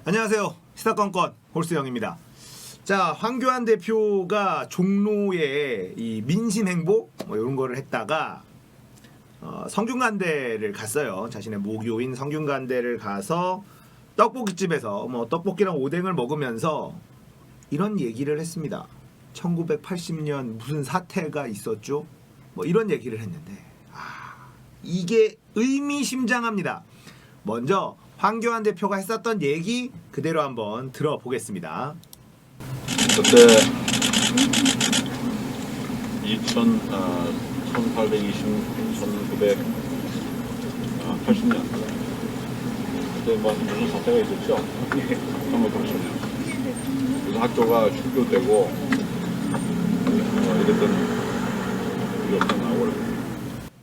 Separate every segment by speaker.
Speaker 1: 안녕하세요. 시사건건 홀수영입니다. 자, 황교안 대표가 종로에 이 민심행보 이런 거를 했다가 성균관대를 갔어요. 자신의 모교인 성균관대를 가서 떡볶이집에서 떡볶이랑 오뎅을 먹으면서 이런 얘기를 했습니다. 1980년 무슨 사태가 있었죠? 이런 얘기를 했는데 이게 의미심장합니다. 먼저 황교안 대표가 했었던 얘기 그대로 한번 들어보겠습니다.
Speaker 2: 그때 1980년 그때 무슨 사태가 있었죠? 1980년 그래서 학교가 휴교되고 이랬던 기억이 나오고.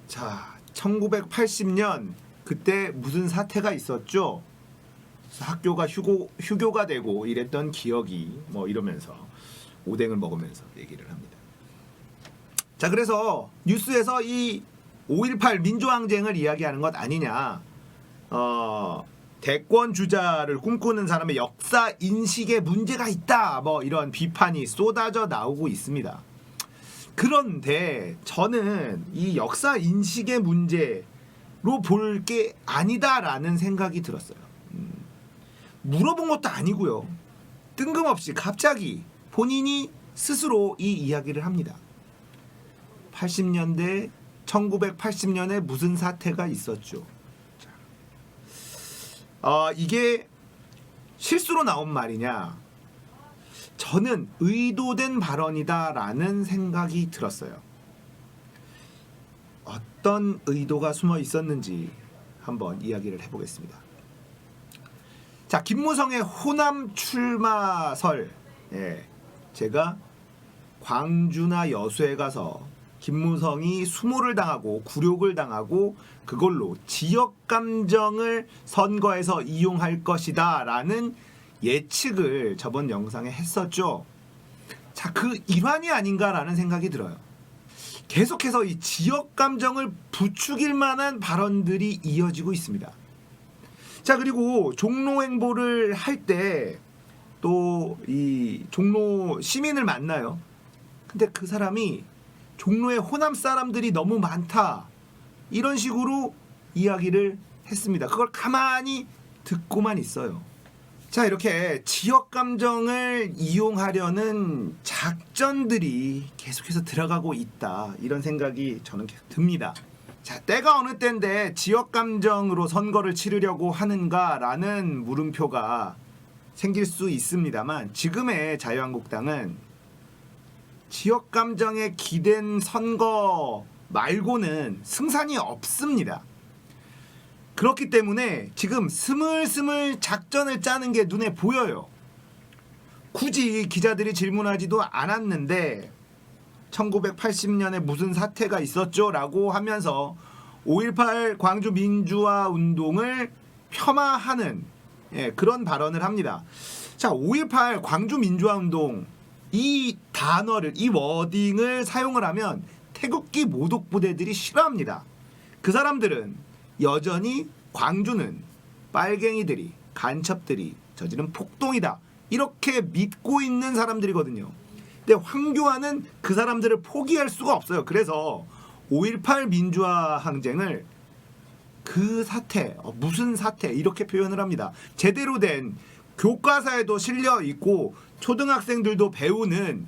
Speaker 1: 자, 1980년 그때 무슨 사태가 있었죠? 학교가 휴교가 되고 이랬던 기억이 이러면서 오뎅을 먹으면서 얘기를 합니다. 자, 그래서 뉴스에서 이 5.18 민주항쟁을 이야기하는 것 아니냐, 대권 주자를 꿈꾸는 사람의 역사 인식에 문제가 있다, 이런 비판이 쏟아져 나오고 있습니다. 그런데 저는 이 역사 인식의 문제로 볼 게 아니다라는 생각이 들었어요. 물어본 것도 아니고요. 뜬금없이 갑자기 본인이 스스로 이 이야기를 합니다. 1980년에 무슨 사태가 있었죠. 이게 실수로 나온 말이냐? 저는 의도된 발언이다라는 생각이 들었어요. 어떤 의도가 숨어 있었는지 한번 이야기를 해보겠습니다. 자, 김무성의 호남 출마설, 제가 광주나 여수에 가서 김무성이 수모를 당하고 굴욕을 당하고 그걸로 지역 감정을 선거에서 이용할 것이다 라는 예측을 저번 영상에 했었죠. 자, 그 일환이 아닌가라는 생각이 들어요. 계속해서 이 지역 감정을 부추길 만한 발언들이 이어지고 있습니다. 자, 그리고 종로 행보를 할 때 또 이 종로 시민을 만나요. 근데 그 사람이 종로에 호남 사람들이 너무 많다, 이런 식으로 이야기를 했습니다. 그걸 가만히 듣고만 있어요. 자, 이렇게 지역 감정을 이용하려는 작전들이 계속해서 들어가고 있다, 이런 생각이 저는 계속 듭니다. 자, 때가 어느 때인데 지역 감정으로 선거를 치르려고 하는가라는 물음표가 생길 수 있습니다만, 지금의 자유한국당은 지역 감정에 기댄 선거 말고는 승산이 없습니다. 그렇기 때문에 지금 스물스물 작전을 짜는 게 눈에 보여요. 굳이 기자들이 질문하지도 않았는데 1980년에 무슨 사태가 있었죠? 라고 하면서 5.18 광주 민주화 운동을 폄하하는 그런 발언을 합니다. 자, 5.18 광주 민주화 운동, 이 단어를, 이 워딩을 사용을 하면 태극기 모독 부대들이 싫어합니다. 그 사람들은 여전히 광주는 빨갱이들이, 간첩들이 저지른 폭동이다, 이렇게 믿고 있는 사람들이거든요. 근데 황교안은 그 사람들을 포기할 수가 없어요. 그래서 5.18 민주화 항쟁을 그 사태, 무슨 사태, 이렇게 표현을 합니다. 제대로 된 교과서에도 실려 있고 초등학생들도 배우는,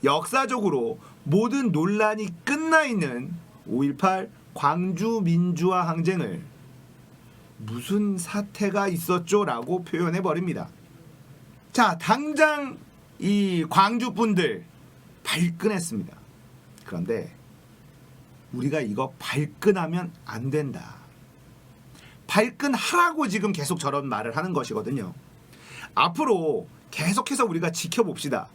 Speaker 1: 역사적으로 모든 논란이 끝나 있는 5.18 광주 민주화 항쟁을 무슨 사태가 있었죠? 라고 표현해 버립니다. 자, 당장 이 광주 분들 발끈했습니다. 그런데 우리가 이거 발끈하면 안 된다. 발끈하라고 지금 계속 저런 말을 하는 것이거든요. 앞으로 계속해서 우리가 지켜봅시다.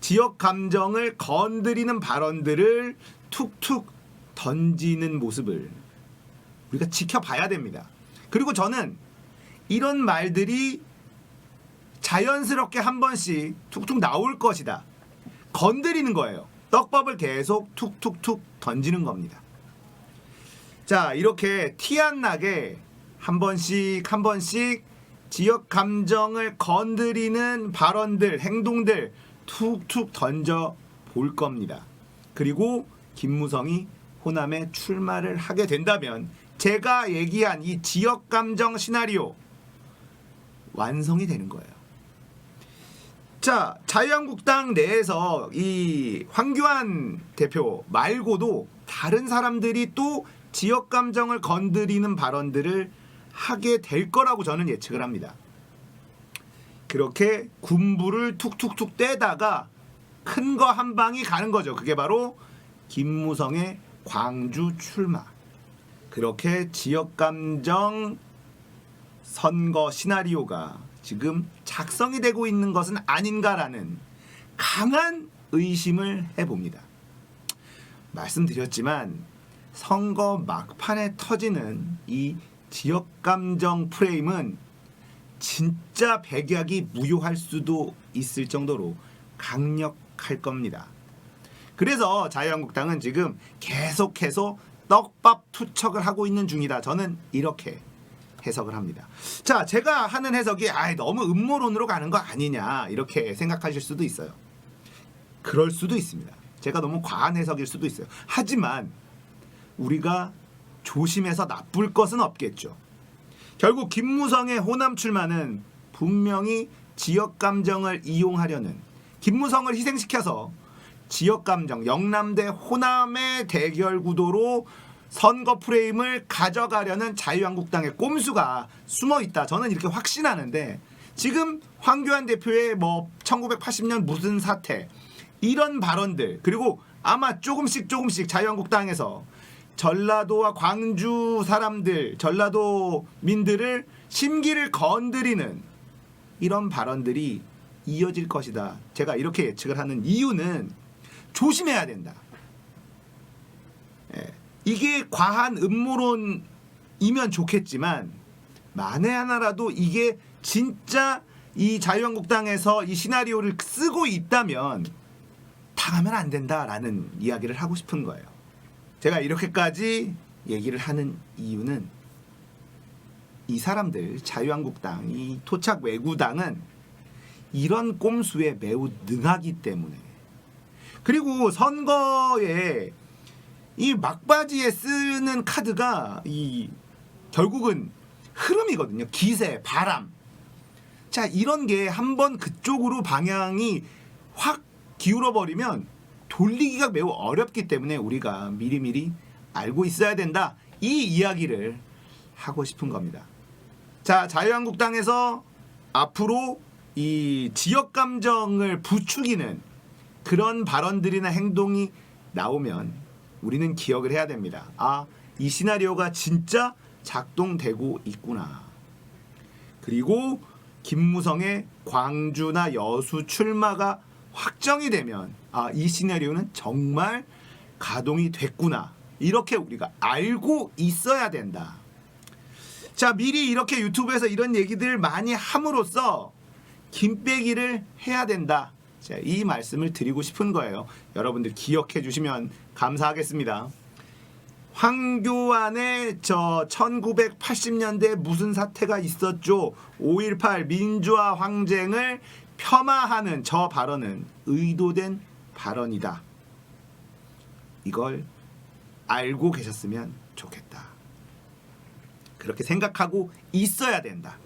Speaker 1: 지역 감정을 건드리는 발언들을 툭툭 던지는 모습을 우리가 지켜봐야 됩니다. 그리고 저는 이런 말들이 자연스럽게 한 번씩 툭툭 나올 것이다. 건드리는 거예요. 떡밥을 계속 툭툭툭 던지는 겁니다. 자, 이렇게 티 안 나게 한 번씩 지역 감정을 건드리는 발언들, 행동들 툭툭 던져 볼 겁니다. 그리고 김무성이 호남에 출마를 하게 된다면 제가 얘기한 이 지역 감정 시나리오 완성이 되는 거예요. 자, 자유한국당 내에서 이 황교안 대표 말고도 다른 사람들이 또 지역 감정을 건드리는 발언들을 하게 될 거라고 저는 예측을 합니다. 그렇게 군부를 툭툭툭 떼다가 큰 거 한 방이 가는 거죠. 그게 바로 김무성의 광주 출마. 그렇게 지역 감정 선거 시나리오가 지금 작성이 되고 있는 것은 아닌가라는 강한 의심을 해봅니다. 말씀드렸지만 선거 막판에 터지는 이 지역 감정 프레임은 진짜 백약이 무효할 수도 있을 정도로 강력할 겁니다. 그래서 자유한국당은 지금 계속해서 떡밥 투척을 하고 있는 중이다. 저는 이렇게 해석을 합니다. 자, 제가 하는 해석이 너무 음모론으로 가는 거 아니냐 이렇게 생각하실 수도 있어요. 그럴 수도 있습니다. 제가 너무 과한 해석일 수도 있어요. 하지만 우리가 조심해서 나쁠 것은 없겠죠. 결국 김무성의 호남 출마는 분명히 지역 감정을 이용하려는, 김무성을 희생시켜서 지역 감정, 영남 대 호남의 대결 구도로 선거 프레임을 가져가려는 자유한국당의 꼼수가 숨어 있다. 저는 이렇게 확신하는데 지금 황교안 대표의 1980년 무슨 사태 이런 발언들, 그리고 아마 조금씩 자유한국당에서 전라도와 광주 사람들, 전라도민들을 심기를 건드리는 이런 발언들이 이어질 것이다. 제가 이렇게 예측을 하는 이유는 조심해야 된다. 이게 과한 음모론이면 좋겠지만 만에 하나라도 이게 진짜 이 자유한국당에서 이 시나리오를 쓰고 있다면 당하면 안 된다라는 이야기를 하고 싶은 거예요. 제가 이렇게까지 얘기를 하는 이유는 이 사람들, 자유한국당, 이 토착 외구당은 이런 꼼수에 매우 능하기 때문에, 그리고 선거에 이 막바지에 쓰는 카드가 이 결국은 흐름이거든요. 기세, 바람. 자, 이런 게 한번 그쪽으로 방향이 확 기울어 버리면 돌리기가 매우 어렵기 때문에 우리가 미리미리 알고 있어야 된다. 이 이야기를 하고 싶은 겁니다. 자, 자유한국당에서 앞으로 이 지역 감정을 부추기는 그런 발언들이나 행동이 나오면 우리는 기억을 해야 됩니다. 이 시나리오가 진짜 작동되고 있구나. 그리고 김무성의 광주나 여수 출마가 확정이 되면 이 시나리오는 정말 가동이 됐구나. 이렇게 우리가 알고 있어야 된다. 자, 미리 이렇게 유튜브에서 이런 얘기들 많이 함으로써 김빼기를 해야 된다. 자, 이 말씀을 드리고 싶은 거예요. 여러분들 기억해 주시면 감사하겠습니다. 황교안의 1980년대 무슨 사태가 있었죠? 5.18 민주화 항쟁을 폄하하는 저 발언은 의도된 발언이다. 이걸 알고 계셨으면 좋겠다. 그렇게 생각하고 있어야 된다.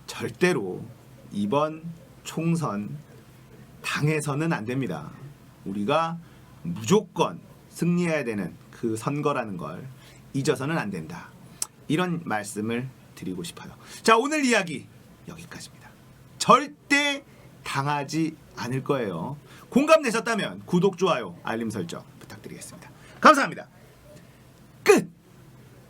Speaker 1: 절대로 이번 총선 당해서는 안 됩니다. 우리가 무조건 승리해야 되는 그 선거라는 걸 잊어서는 안 된다. 이런 말씀을 드리고 싶어요. 자, 오늘 이야기 여기까지입니다. 절대 당하지 않을 거예요. 공감되셨다면 구독, 좋아요, 알림 설정 부탁드리겠습니다. 감사합니다.